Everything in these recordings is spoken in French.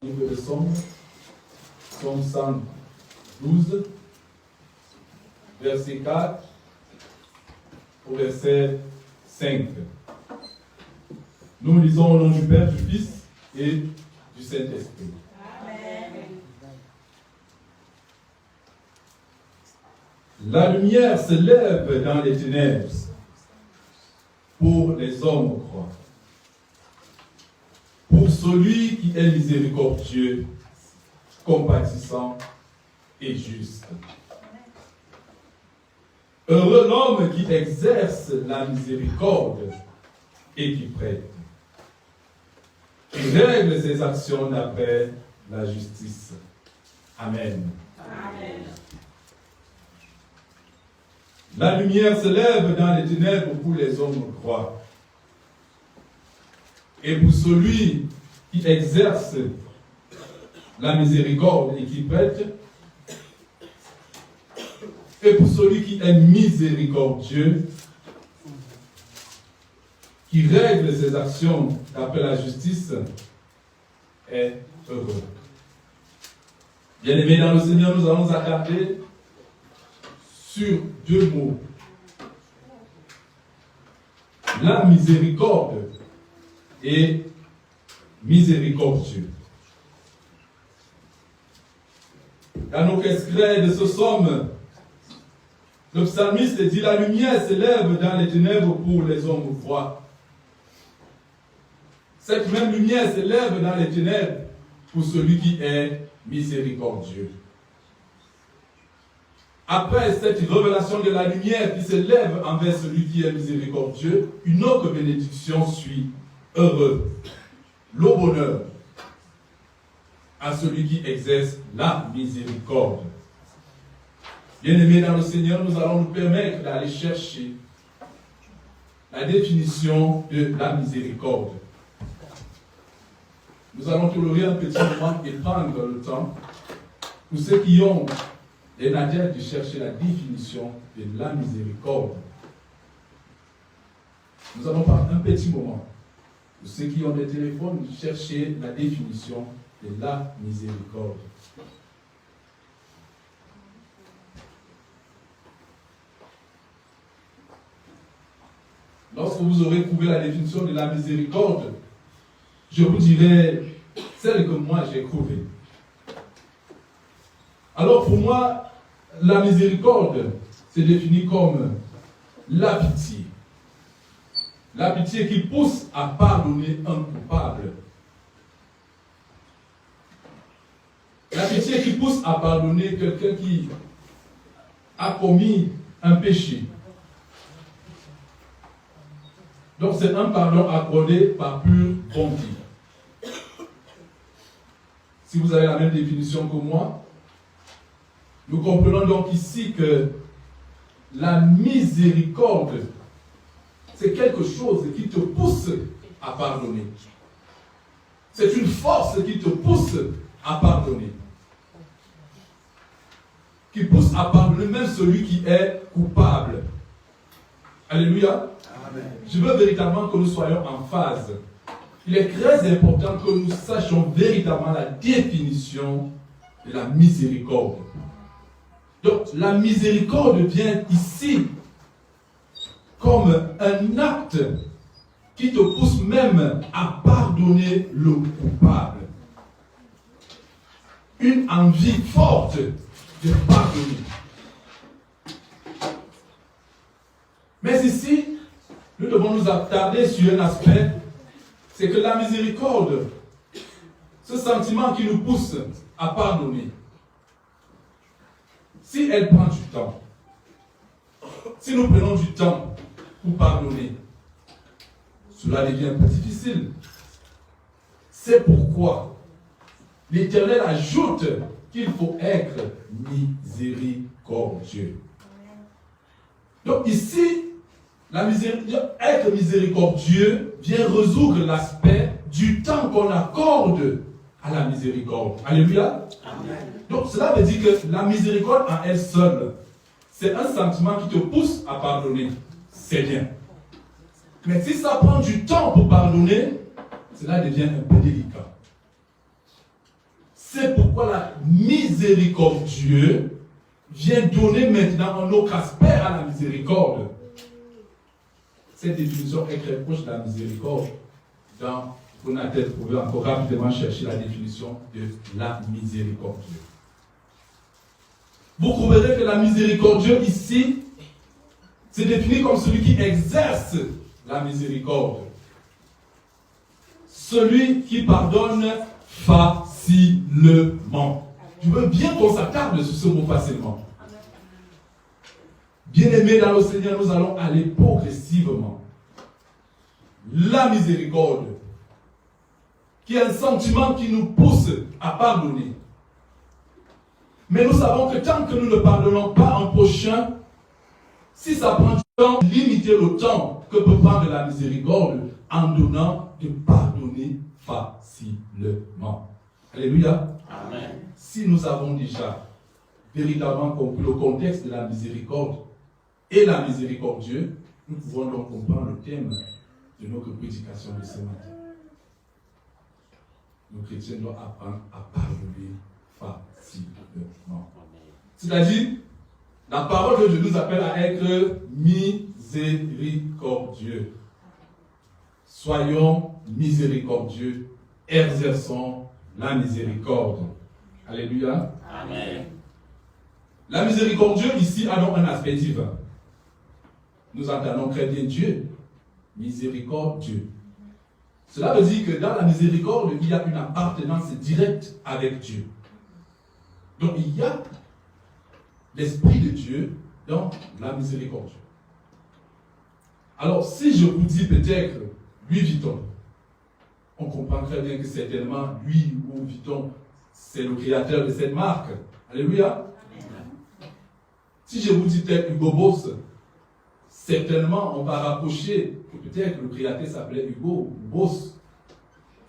livre de Somme, Somme 112, verset 4 au verset 5. Nous lisons au nom du Père, du Fils et du Saint-Esprit. Amen. La lumière se lève dans les ténèbres pour les hommes croient. Pour celui qui est miséricordieux, compatissant et juste. Heureux l'homme qui exerce la miséricorde et qui prête, qui règle ses actions d'après la justice. Amen. Amen. La lumière se lève dans les ténèbres pour les hommes croient. Et pour celui qui exerce la miséricorde et qui prête, et pour celui qui est miséricordieux, qui règle ses actions d'après la justice, est heureux. Bien-aimés dans le Seigneur, nous allons attarder sur deux mots. La miséricorde et miséricordieux. Dans nos extraits de ce psaume, le psalmiste dit: la lumière s'élève dans les ténèbres pour les hommes froids. Cette même lumière s'élève dans les ténèbres pour celui qui est miséricordieux. Après cette révélation de la lumière qui s'élève envers celui qui est miséricordieux, une autre bénédiction suit. Heureux, le bonheur à celui qui exerce la miséricorde. Bien-aimés dans le Seigneur, nous allons nous permettre d'aller chercher la définition de la miséricorde. Nous allons tolérer un petit moment et prendre le temps pour ceux qui ont les natures de chercher la définition de la miséricorde. Nous allons prendre un petit moment. Pour ceux qui ont des téléphones, chercher la définition de la miséricorde. Lorsque vous aurez trouvé la définition de la miséricorde, je vous dirai celle que moi j'ai trouvée. Alors pour moi, la miséricorde se définit comme la pitié. La pitié qui pousse à pardonner un coupable. La pitié qui pousse à pardonner quelqu'un qui a commis un péché. Donc c'est un pardon accordé par pure bonté. Si vous avez la même définition que moi, nous comprenons donc ici que la miséricorde, c'est quelque chose qui te pousse à pardonner. C'est une force qui te pousse à pardonner. Qui pousse à pardonner même celui qui est coupable. Alléluia. Amen. Je veux véritablement que nous soyons en phase. Il est très important que nous sachions véritablement la définition de la miséricorde. Donc, la miséricorde vient ici comme un acte qui te pousse même à pardonner le coupable. Une envie forte de pardonner. Mais ici, nous devons nous attarder sur un aspect, c'est que la miséricorde, ce sentiment qui nous pousse à pardonner, si elle prend du temps, si nous prenons du temps pour pardonner, cela devient un peu difficile. C'est pourquoi l'Éternel ajoute qu'il faut être miséricordieux. Donc ici, être miséricordieux vient résoudre l'aspect du temps qu'on accorde à la miséricorde. Alléluia. Amen. Donc cela veut dire que la miséricorde en elle seule, c'est un sentiment qui te pousse à pardonner. C'est bien. Mais si ça prend du temps pour pardonner, cela devient un peu délicat. C'est pourquoi la miséricordieux vient donner maintenant un autre aspect à la miséricorde. Cette définition est très proche de la miséricorde. Dans, vous n'avez peut-être trouvé encore rapidement chercher la définition de la miséricordieux. Vous trouverez que la miséricordieux ici, c'est défini comme celui qui exerce la miséricorde. Celui qui pardonne facilement. Je veux bien qu'on s'attarde sur ce mot facilement. Bien-aimés dans le Seigneur, nous allons aller progressivement. La miséricorde, qui est un sentiment qui nous pousse à pardonner. Mais nous savons que tant que nous ne pardonnons pas un prochain, si ça prend du temps, limiter le temps que peut prendre la miséricorde en donnant de pardonner facilement. Alléluia. Amen. Si nous avons déjà véritablement compris le contexte de la miséricorde et la miséricordieux, nous pouvons donc comprendre le thème de notre prédication de ce matin. Nos chrétiens doivent apprendre à pardonner facilement. C'est-à-dire, la parole de Dieu nous appelle à être miséricordieux. Soyons miséricordieux, exerçons la miséricorde. Alléluia. Amen. La miséricordieux ici a donc un aspect divin. Nous entendons très bien Dieu, miséricordieux. Cela veut dire que dans la miséricorde, il y a une appartenance directe avec Dieu. Donc il y a l'Esprit de Dieu dans la miséricorde. Alors si je vous dis peut-être Louis Vuitton, on comprend très bien que certainement Louis ou Vuitton, c'est le créateur de cette marque. Alléluia. Si je vous dis peut-être Hugo Boss, certainement on va rapprocher que peut-être le créateur s'appelait Hugo Boss.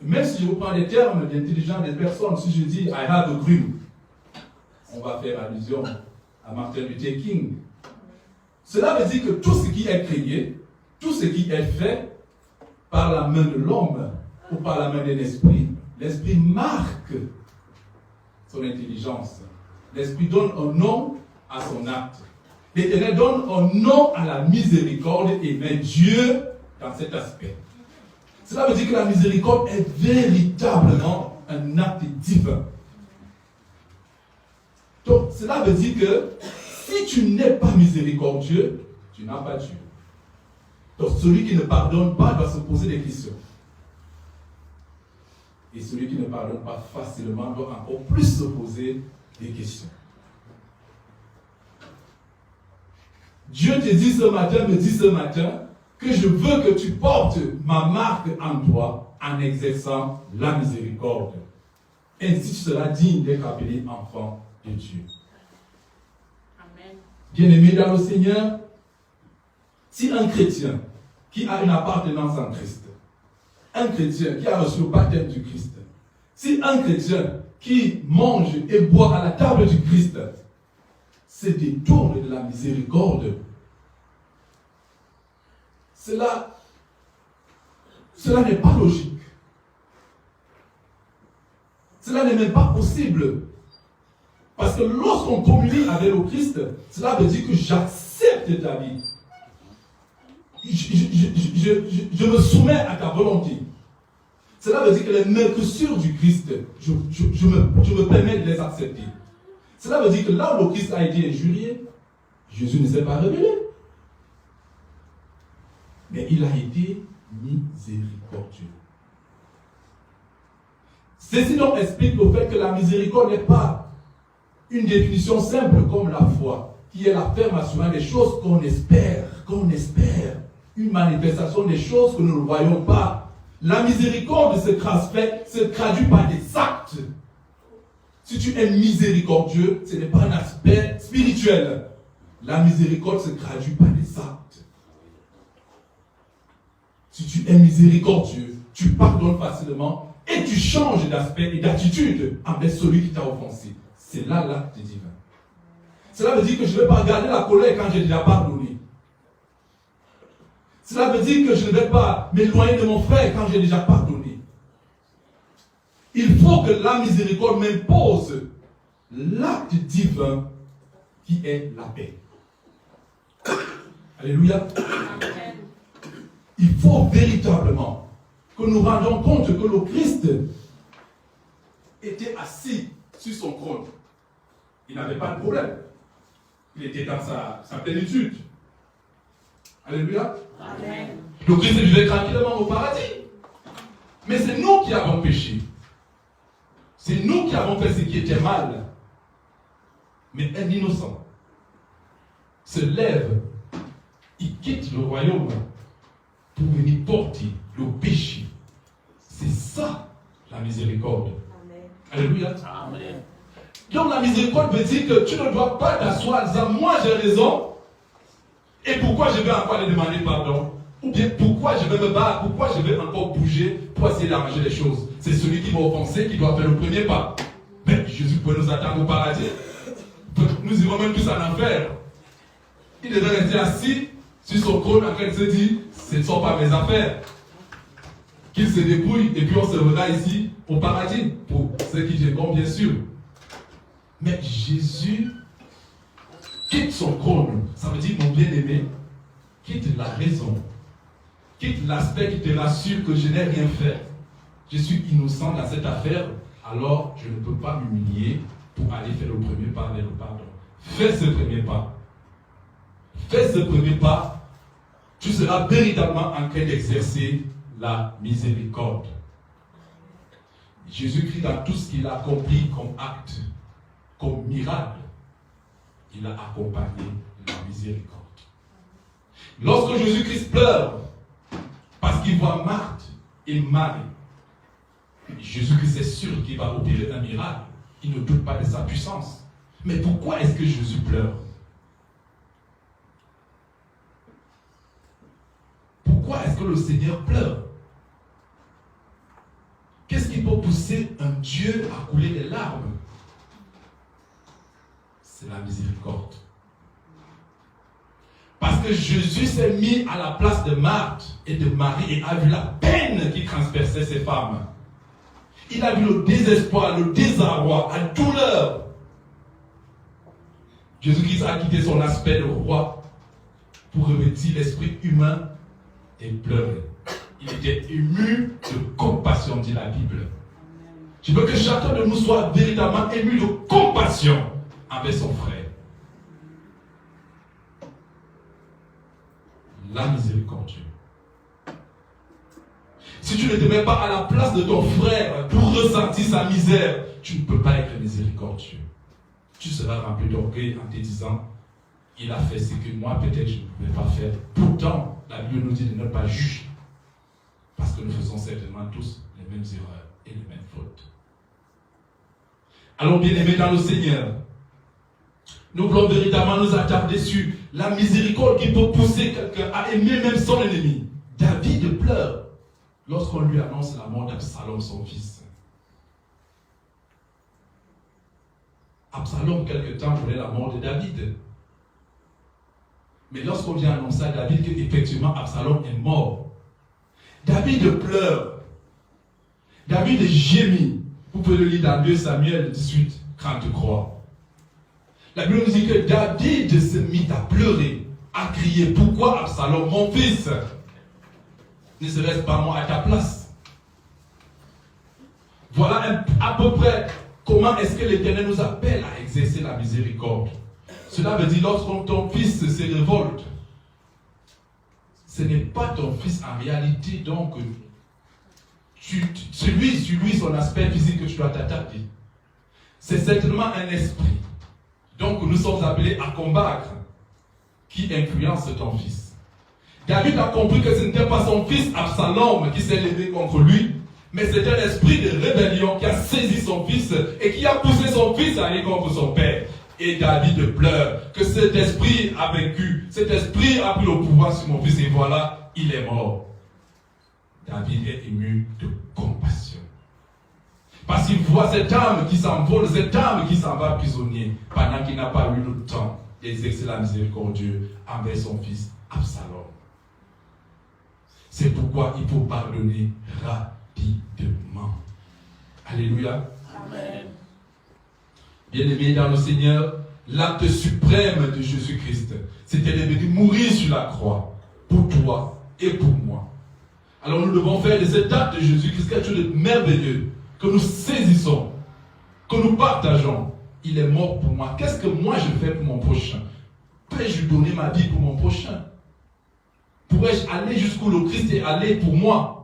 Même si je vous prends des termes d'intelligence des personnes, si je dis I have a dream, on va faire allusion à Martin Luther King. Cela veut dire que tout ce qui est créé, tout ce qui est fait par la main de l'homme ou par la main d'un esprit, l'esprit marque son intelligence. L'esprit donne un nom à son acte. L'Éternel donne un nom à la miséricorde et met Dieu dans cet aspect. Cela veut dire que la miséricorde est véritablement un acte divin. Donc, cela veut dire que si tu n'es pas miséricordieux, tu n'as pas Dieu. Donc, celui qui ne pardonne pas doit se poser des questions. Et celui qui ne pardonne pas facilement doit encore plus se poser des questions. Dieu te dit ce matin, me dit ce matin, que je veux que tu portes ma marque en toi en exerçant la miséricorde. Ainsi tu seras digne d'être appelé enfant de Dieu. Amen. Bien-aimé dans le Seigneur, si un chrétien qui a une appartenance en Christ, un chrétien qui a reçu le baptême du Christ, si un chrétien qui mange et boit à la table du Christ se détourne de la miséricorde, cela n'est pas logique. Cela n'est même pas possible. Parce que lorsqu'on communie avec le Christ, cela veut dire que j'accepte ta vie. Je me soumets à ta volonté. Cela veut dire que les mercures du Christ, je me permets de les accepter. Cela veut dire que là où le Christ a été injurié, Jésus ne s'est pas révélé. Mais il a été miséricordieux. Ceci donc explique le fait que la miséricorde n'est pas une définition simple comme la foi, qui est la ferme assurance des choses qu'on espère, une manifestation des choses que nous ne voyons pas. La miséricorde de ce aspect se traduit par des actes. Si tu es miséricordieux, ce n'est pas un aspect spirituel. La miséricorde se traduit par des actes. Si tu es miséricordieux, tu pardonnes facilement et tu changes d'aspect et d'attitude envers celui qui t'a offensé. C'est là l'acte divin. Cela veut dire que je ne vais pas garder la colère quand j'ai déjà pardonné. Cela veut dire que je ne vais pas m'éloigner de mon frère quand j'ai déjà pardonné. Il faut que la miséricorde m'impose l'acte divin qui est la paix. Alléluia. Amen. Il faut véritablement que nous rendions compte que le Christ était assis sur son trône. Il n'avait pas de problème. Il était dans sa plénitude. Alléluia. Amen. Le Christ vivait tranquillement au paradis. Mais c'est nous qui avons péché. C'est nous qui avons fait ce qui était mal. Mais un innocent se lève, il quitte le royaume pour venir porter le péché. C'est ça la miséricorde. Amen. Alléluia. Amen. Donc la miséricorde veut dire que tu ne dois pas t'asseoir en disant moi j'ai raison et pourquoi je vais encore aller demander pardon, ou bien pourquoi je vais me battre, pourquoi je vais encore bouger pour essayer d'arranger les choses. C'est celui qui m'a offensé qui doit faire le premier pas. Mais Jésus peut nous attendre au paradis. Nous irons même tous en enfer. Il devait rester assis sur son trône en train de se dire ce ne sont pas mes affaires. Qu'il se débrouille et puis on se verra ici au paradis pour ceux qui viendront bien sûr. Mais Jésus quitte son trône. Ça veut dire, mon bien-aimé, quitte la raison. Quitte l'aspect qui te rassure que je n'ai rien fait. Je suis innocent dans cette affaire, alors je ne peux pas m'humilier pour aller faire le premier pas vers le pardon. Fais ce premier pas. Fais ce premier pas. Tu seras véritablement en train d'exercer la miséricorde. Jésus-Christ, dans tout ce qu'il a accompli comme acte, comme miracle, il a accompagné la miséricorde. Lorsque Jésus-Christ pleure, parce qu'il voit Marthe et Marie, Jésus-Christ est sûr qu'il va opérer un miracle. Il ne doute pas de sa puissance. Mais pourquoi est-ce que Jésus pleure? Pourquoi est-ce que le Seigneur pleure? Qu'est-ce qui peut pousser un Dieu à couler des larmes? C'est la miséricorde. Parce que Jésus s'est mis à la place de Marthe et de Marie et a vu la peine qui transperçait ces femmes. Il a vu le désespoir, le désarroi, la douleur. Jésus-Christ a quitté son aspect de roi pour revêtir l'esprit humain et pleurer. Il était ému de compassion, dit la Bible. Je veux que chacun de nous soit véritablement ému de compassion avec son frère. La miséricorde. Si tu ne te mets pas à la place de ton frère pour ressentir sa misère, tu ne peux pas être miséricordieux. Tu seras rempli d'orgueil en te disant, il a fait ce que moi peut-être je ne pouvais pas faire. Pourtant, la Bible nous dit de ne pas juger. Parce que nous faisons certainement tous les mêmes erreurs et les mêmes fautes. Alors, bien-aimés dans le Seigneur, nous voulons véritablement nous attarder sur la miséricorde qui peut pousser quelqu'un à aimer même son ennemi. David pleure lorsqu'on lui annonce la mort d'Absalom, son fils. Absalom, quelque temps, voulait la mort de David. Mais lorsqu'on vient annoncer à David qu'effectivement Absalom est mort, David pleure. David gémit. Vous pouvez le lire dans 2 Samuel 18, 33. La Bible nous dit que David se mit à pleurer, à crier, pourquoi Absalom, mon fils? Ne serait-ce pas moi à ta place? Voilà à peu près comment est-ce que l'Éternel nous appelle à exercer la miséricorde. Cela veut dire lorsque ton fils se révolte, ce n'est pas ton fils en réalité, donc c'est lui son aspect physique que tu dois t'attaquer. C'est certainement un esprit. Donc nous sommes appelés à combattre qui influence ton fils. David a compris que ce n'était pas son fils Absalom qui s'est levé contre lui, mais c'était un esprit de rébellion qui a saisi son fils et qui a poussé son fils à aller contre son père. Et David pleure que cet esprit a vaincu, cet esprit a pris le pouvoir sur mon fils et voilà, il est mort. David est ému de compassion. Parce qu'il voit cette âme qui s'envole, cette âme qui s'en va prisonnier, pendant qu'il n'a pas eu le temps d'exercer la miséricorde envers son fils Absalom. C'est pourquoi il faut pardonner rapidement. Alléluia. Amen. Bien-aimés dans le Seigneur, l'acte suprême de Jésus-Christ, c'était de venir mourir sur la croix pour toi et pour moi. Alors nous devons faire de cet acte de Jésus-Christ quelque chose de merveilleux, que nous saisissons, que nous partageons. Il est mort pour moi. Qu'est-ce que moi je fais pour mon prochain? Peux-je lui donner ma vie pour mon prochain? Pourrais-je aller jusqu'où le Christ est allé pour moi?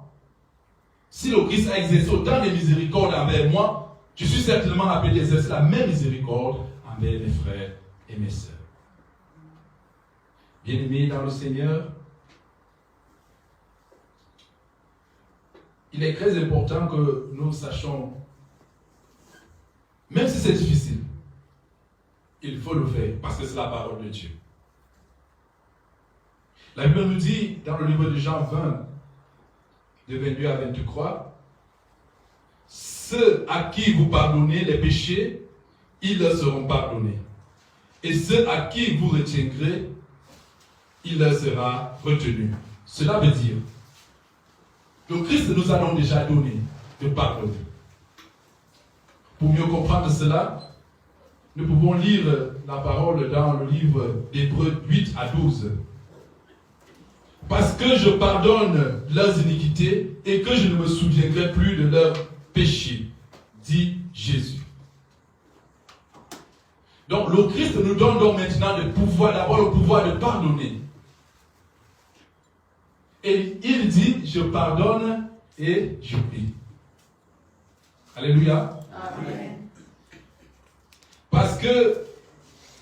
Si le Christ a exercé autant de miséricorde envers moi, je suis certainement appelé d'exercer la même miséricorde envers mes frères et mes sœurs. Bien-aimés dans le Seigneur, il est très important que nous sachions, même si c'est difficile, il faut le faire parce que c'est la parole de Dieu. La Bible nous dit dans le livre de Jean 20, de 22 à 23, ceux à qui vous pardonnez les péchés, ils leur seront pardonnés. Et ceux à qui vous retiendrez, il leur sera retenu. Cela veut dire, le Christ nous a donc déjà donné de pardonner. Pour mieux comprendre cela, nous pouvons lire la parole dans le livre d'Hébreux 8 à 12. Parce que je pardonne leurs iniquités et que je ne me souviendrai plus de leurs péchés, dit Jésus. Donc le Christ nous donne donc maintenant le pouvoir, d'avoir le pouvoir de pardonner. Et il dit, je pardonne et j'oublie. Alléluia. Amen. Parce que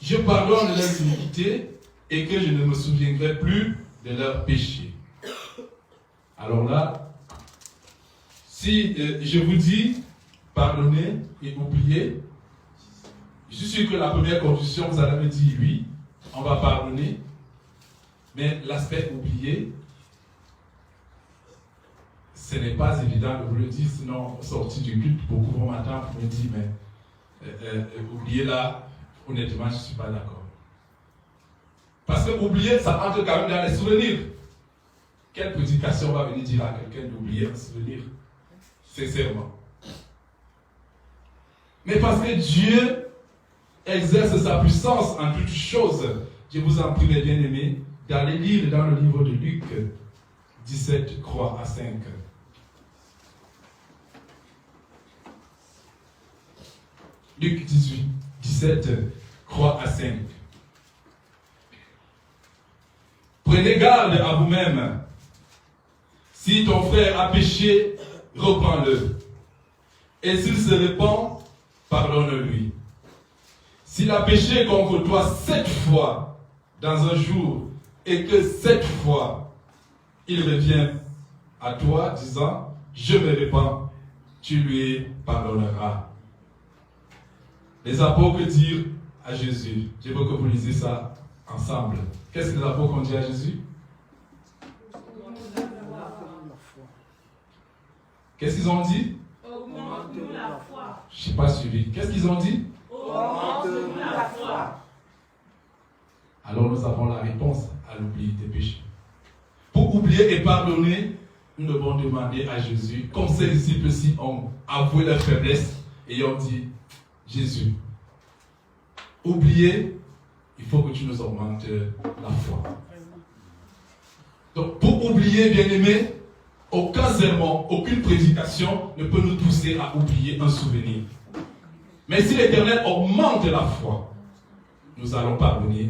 je pardonne leurs iniquités et que je ne me souviendrai plus de leurs péchés. Alors là, si je vous dis pardonner et oublier, je suis sûr que la première condition, vous allez me dire oui, on va pardonner, mais l'aspect oublier, ce n'est pas évident de vous le dire, sinon, sorti du culte, beaucoup vont m'attendre pour me dire, mais oublier là, honnêtement, je ne suis pas d'accord. Parce que oublier, ça entre quand même dans les souvenirs. Quelle prédication va venir dire à quelqu'un d'oublier un souvenir? Sincèrement. Mais parce que Dieu exerce sa puissance en toutes choses, je vous en prie, mes bien-aimés, d'aller lire dans le livre de Luc 17, croix à 5. Luc 18, 17, croix à 5. Prenez garde à vous-même. Si ton frère a péché, reprends-le. Et s'il se répand, pardonne-lui. S'il a péché contre toi 7 fois dans un jour, et que 7 fois il revient à toi disant, je me répands, tu lui pardonneras. Les apôtres dirent à Jésus, je veux que vous lisez ça ensemble. Qu'est-ce que les apôtres ont dit à Jésus? Qu'est-ce qu'ils ont dit? Augmente-nous la foi. Je n'ai pas suivi. Qu'est-ce qu'ils ont dit? Augmente-nous la foi. Alors nous avons la réponse à l'oubli des péchés. Pour oublier et pardonner, nous devons demander à Jésus, comme ces disciples-ci ont avoué leur faiblesse et ont dit, Jésus, oublier, il faut que tu nous augmentes la foi. Donc pour oublier, bien-aimés, aucun sermon, aucune prédication ne peut nous pousser à oublier un souvenir. Mais si l'Éternel augmente la foi, nous allons parvenir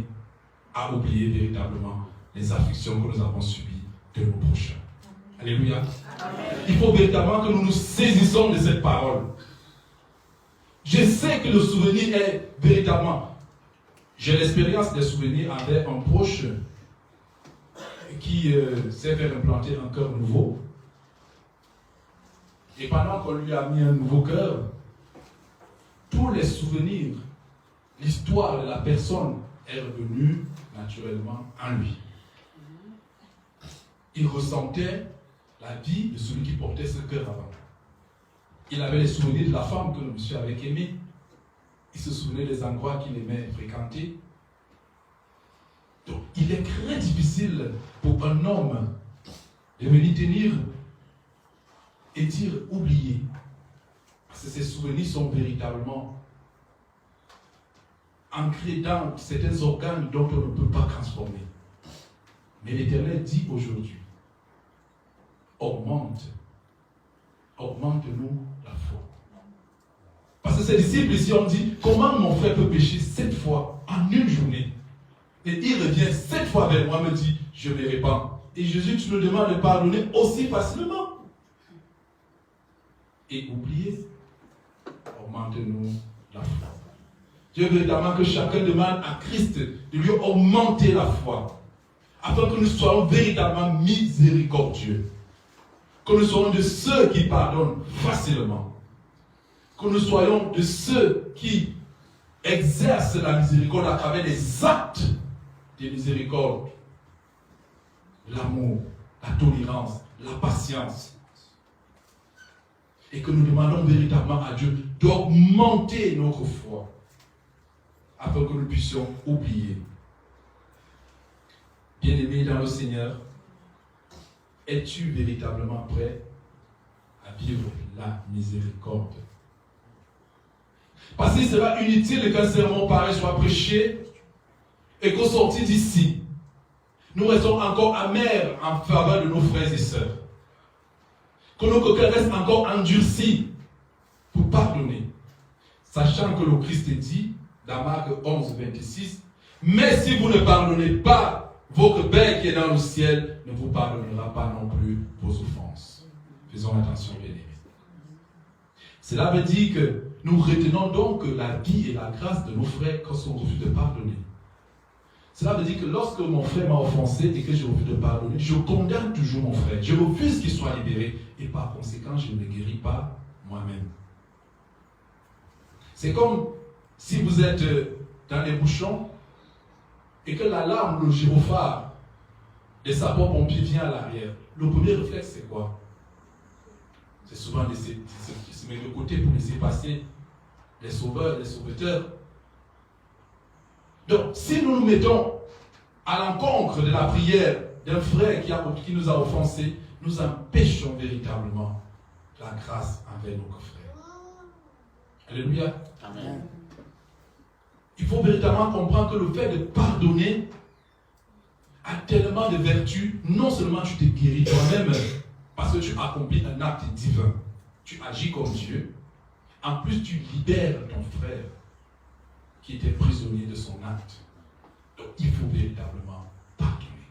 à oublier véritablement les afflictions que nous avons subies de nos prochains. Alléluia. Amen. Il faut véritablement que nous nous saisissons de cette parole. Je sais que le souvenir est véritablement... J'ai l'expérience des souvenirs avec un proche qui s'est fait implanter un cœur nouveau. Et pendant qu'on lui a mis un nouveau cœur, tous les souvenirs, l'histoire de la personne est revenue naturellement en lui. Il ressentait la vie de celui qui portait ce cœur avant. Il avait les souvenirs de la femme que le monsieur avait aimée. Il se souvenait des endroits qu'il aimait fréquenter. Donc, il est très difficile pour un homme de venir tenir et dire oublier. Parce que ces souvenirs sont véritablement ancrés dans certains organes dont on ne peut pas transformer. Mais l'Éternel dit aujourd'hui, augmente-nous la foi. Parce que ces disciples ici ont dit, comment mon frère peut pécher 7 fois en une journée? Et il revient 7 fois vers moi et me dit, je me répands. Et Jésus, tu nous demandes de pardonner aussi facilement. Et oubliez, augmente-nous la foi. Dieu veut évidemment que chacun demande à Christ de lui augmenter la foi, afin que nous soyons véritablement miséricordieux, que nous soyons de ceux qui pardonnent facilement, que nous soyons de ceux qui exercent la miséricorde à travers des actes de miséricorde, l'amour, la tolérance, la patience. Et que nous demandons véritablement à Dieu d'augmenter notre foi afin que nous puissions oublier. Bien-aimé dans le Seigneur, es-tu véritablement prêt à vivre la miséricorde? Parce qu'il sera inutile qu'un sermon pareil soit prêché et qu'au sortir d'ici, nous restons encore amers en faveur de nos frères et sœurs. Que nos cœurs restent encore endurcis pour pardonner. Sachant que le Christ dit, dans Marc 11, 26, mais si vous ne pardonnez pas, votre Père qui est dans le ciel ne vous pardonnera pas non plus vos offenses. Faisons attention, bien-aimés. Cela veut dire que nous retenons donc la vie et la grâce de nos frères quand on refuse de pardonner. Cela veut dire que lorsque mon frère m'a offensé et que je refuse de pardonner, je condamne toujours mon frère. Je refuse qu'il soit libéré et par conséquent, je ne le guéris pas moi-même. C'est comme si vous êtes dans les bouchons et que l'alarme, le gyrophare des sapeurs-pompiers vient à l'arrière. Le premier réflexe, c'est quoi? C'est souvent de se mettre de côté pour laisser passer les sauveurs, les sauveteurs. Donc, si nous nous mettons à l'encontre de la prière d'un frère qui nous a offensés, nous empêchons véritablement la grâce envers nos frères. Alléluia. Amen. Il faut véritablement comprendre que le fait de pardonner a tellement de vertus. Non seulement tu te guéris toi-même parce que tu accomplis un acte divin, tu agis comme Dieu. En plus, tu libères ton frère qui était prisonnier de son acte. Donc, il faut véritablement pardonner.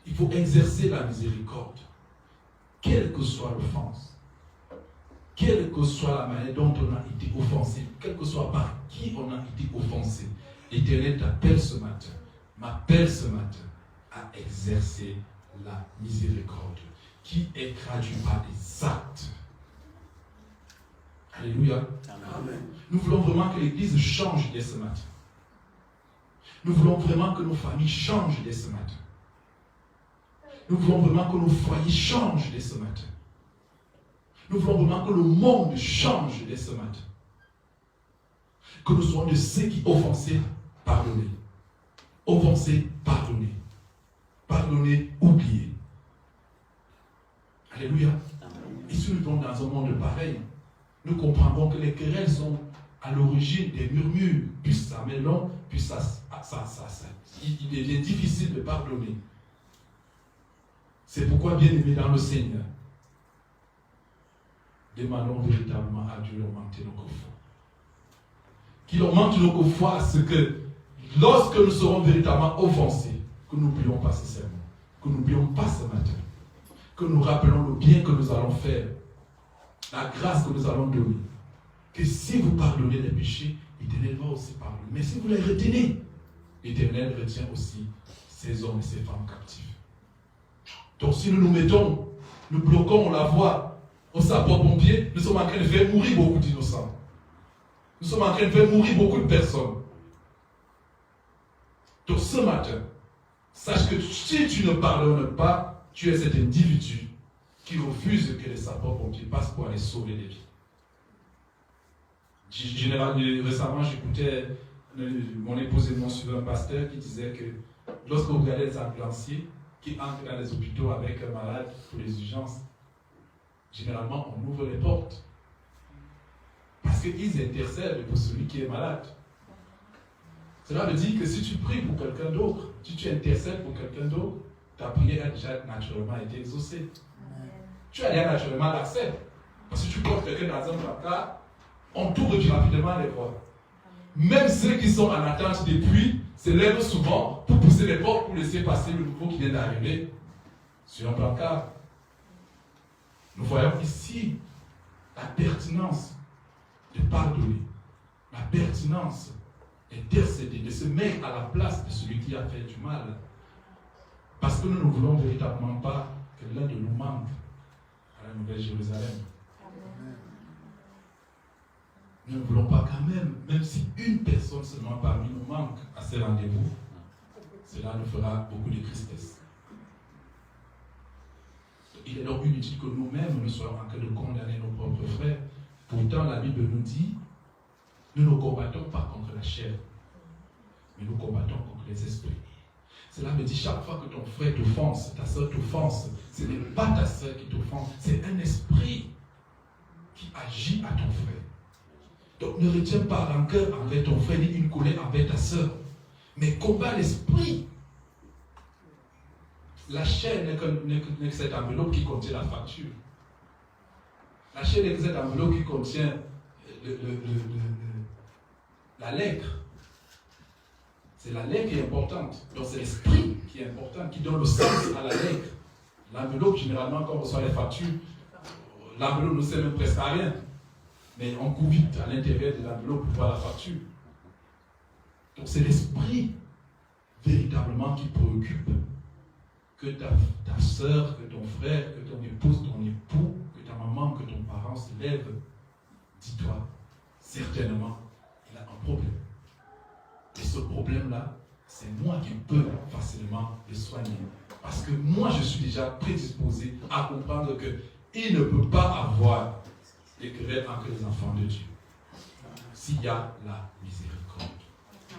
Il faut exercer la miséricorde, quelle que soit l'offense, quelle que soit la manière dont on a été offensé, quel que soit par qui on a été offensé. L'Éternel t'appelle ce matin, m'appelle ce matin à exercer la miséricorde qui est traduite par des actes. Alléluia. Amen. Nous voulons vraiment que l'Église change dès ce matin. Nous voulons vraiment que nos familles changent dès ce matin. Nous voulons vraiment que nos foyers changent dès ce matin. Nous voulons vraiment que le monde change dès ce matin. Que nous soyons de ceux qui offensés, pardonnez. Offensés, pardonnez. Pardonnez, oubliez. Alléluia. Et si nous vivons dans un monde pareil, nous comprendrons que les querelles sont à l'origine des murmures. Puis ça met long, puis il devient difficile de pardonner. C'est pourquoi, bien aimé dans le Seigneur, demandons véritablement à Dieu d'augmenter notre foi. Qu'il augmente notre foi à ce que, lorsque nous serons véritablement offensés, que nous n'oublions pas ce sermon, que nous n'oublions pas ce matin, que nous rappelons le bien que nous allons faire, la grâce que nous allons donner. Que si vous pardonnez les péchés, l'Éternel va aussi pardonner. Mais si vous les retenez, l'Éternel retient aussi ces hommes et ces femmes captifs. Donc si nous nous mettons, nous bloquons la voie aux sapeurs-pompiers, nous sommes en train de faire mourir beaucoup d'innocents. Nous sommes en train de faire mourir beaucoup de personnes. Donc ce matin, sache que si tu ne pardonnes pas, tu es cet individu qui refuse que les sapeurs-pompiers passent pour aller sauver des vies. Récemment, j'écoutais mon épouse et mon suivant un pasteur qui disait que lorsque vous regardez les ambulanciers qui entrent dans les hôpitaux avec un malade pour les urgences, généralement, on ouvre les portes. Parce qu'ils intercèdent pour celui qui est malade. Cela veut dire que si tu pries pour quelqu'un d'autre, si tu intercèdes pour quelqu'un d'autre, ta prière a déjà naturellement été exaucée. Tu as déjà naturellement l'accès. Parce que tu portes quelqu'un dans un placard, on t'ouvre rapidement les voies. Même ceux qui sont en attente depuis se lèvent souvent pour pousser les portes, pour laisser passer le nouveau qui vient d'arriver sur un placard. Nous voyons ici la pertinence de pardonner, la pertinence d'intercéder, de se mettre à la place de celui qui a fait du mal. Parce que nous ne voulons véritablement pas que l'un de nous manque à la Nouvelle Jérusalem. Nous ne voulons pas quand même si une personne seulement parmi nous manque à ces rendez-vous, cela nous fera beaucoup de tristesse. Il est donc inutile que nous-mêmes nous soyons en train de condamner nos propres frères. Pourtant, la Bible nous dit, nous ne combattons pas contre la chair, mais nous combattons contre les esprits. Cela veut dire chaque fois que ton frère t'offense, ta soeur t'offense, ce n'est pas ta soeur qui t'offense, c'est un esprit qui agit à ton frère. Donc ne retiens pas rancœur envers ton frère ni une colère envers ta soeur, mais combat l'esprit. La chair n'est que cette enveloppe qui contient la facture. La chair n'est que cette enveloppe qui contient la lettre. C'est la lettre qui est importante. Donc c'est l'esprit qui est important, qui donne le sens à la lettre. L'enveloppe, généralement, quand on reçoit les factures, l'enveloppe ne sert même presque à rien. Mais on court vite à l'intérieur de l'enveloppe pour voir la facture. Donc c'est l'esprit véritablement qui préoccupe. Que ta soeur, que ton frère, que ton épouse, ton époux, que ta maman, que ton parent se lève, dis-toi, certainement, il a un problème. Et ce problème-là, c'est moi qui peux facilement le soigner. Parce que moi, je suis déjà prédisposé à comprendre qu'il ne peut pas avoir des querelles entre les enfants de Dieu s'il y a la miséricorde.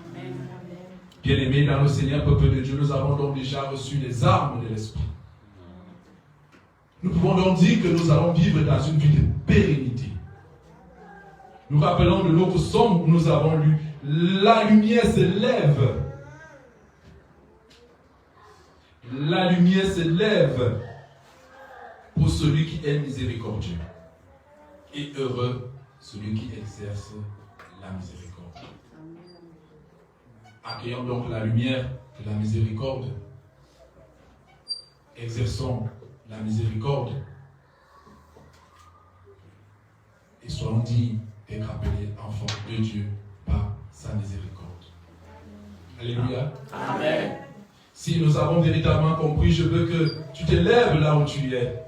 Amen. Bien-aimés dans le Seigneur, peuple de Dieu, nous avons donc déjà reçu les armes de l'Esprit. Nous pouvons donc dire que nous allons vivre dans une vie de pérennité. Nous rappelons de l'autre psaume où nous avons lu, la lumière se lève. La lumière se lève pour celui qui est miséricordieux. Et heureux celui qui exerce la miséricorde. Accueillons donc la lumière de la miséricorde. Exerçons la miséricorde. Et soyons dignes d'être appelés enfants de Dieu par sa miséricorde. Alléluia. Amen. Si nous avons véritablement compris, je veux que tu te lèves là où tu es.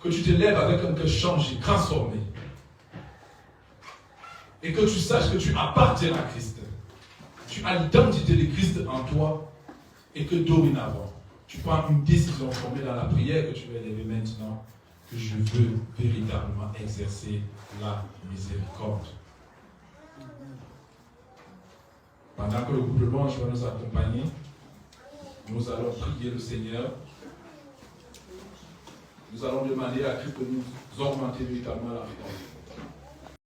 Que tu te lèves avec un cœur changé, transformé. Et que tu saches que tu appartiens à Christ. Tu as l'identité de Christ en toi. Et que dorénavant, tu prends une décision formée dans la prière que tu vas élever maintenant. Que je veux véritablement exercer la miséricorde. Pendant que le groupe de louange va nous accompagner, nous allons prier le Seigneur. Nous allons demander à Christ de nous augmenter véritablement la foi.